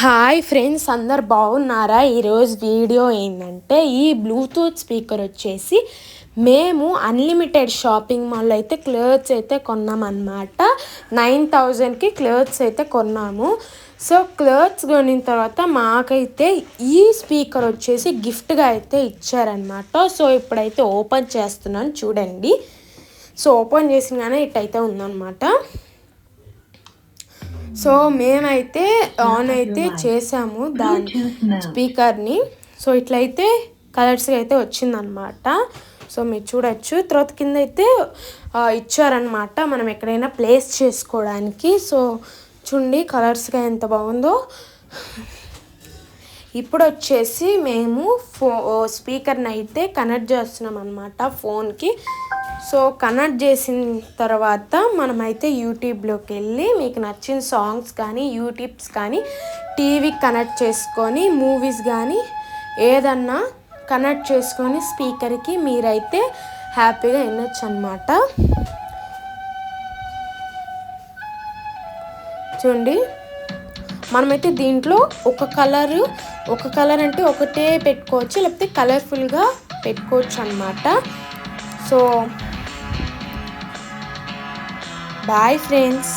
Hi friends, అందరు బాగున్నారా? ఈరోజు వీడియో ఏంటంటే ఈ బ్లూటూత్ స్పీకర్ వచ్చేసి మేము అన్లిమిటెడ్ షాపింగ్ మాల్లో అయితే క్లోత్స్ అయితే కొన్నామన్నమాట. 9,000కి క్లోత్స్ అయితే కొన్నాము. సో క్లోత్స్ కొనిన తర్వాత మాకైతే ఈ స్పీకర్ వచ్చేసి గిఫ్ట్గా అయితే ఇచ్చారనమాట. సో ఇప్పుడైతే ఓపెన్ చేస్తున్నాను, చూడండి. సో ఓపెన్ చేసినగానే ఇట్టయితే ఉందన్నమాట. సో మేమైతే ఆన్ అయితే చేసాము దాని స్పీకర్ని. సో ఇట్లయితే కలర్స్గా అయితే వచ్చిందనమాట. సో మీరు చూడొచ్చు. తర్వాత కింద అయితే ఇచ్చారనమాట మనం ఎక్కడైనా ప్లేస్ చేసుకోవడానికి. సో చూడండి కలర్స్గా ఎంత బాగుందో. ఇప్పుడు వచ్చేసి మేము స్పీకర్ని అయితే కనెక్ట్ చేస్తున్నాం అనమాట ఫోన్కి. సో కనెక్ట్ చేసిన తర్వాత మనమైతే యూట్యూబ్లోకి వెళ్ళి మీకు నచ్చిన సాంగ్స్ కానీ యూట్యూబ్స్ కానీ టీవీకి కనెక్ట్ చేసుకొని మూవీస్ కానీ ఏదన్నా కనెక్ట్ చేసుకొని స్పీకర్కి మీరైతే హ్యాపీగా వినొచ్చు అనమాట. చూడండి, మనమైతే దీంట్లో ఒక కలర్ అంటే ఒకటే పెట్టుకోవచ్చు, లేకపోతే కలర్ఫుల్గా పెట్టుకోవచ్చు అనమాట. So bye friends.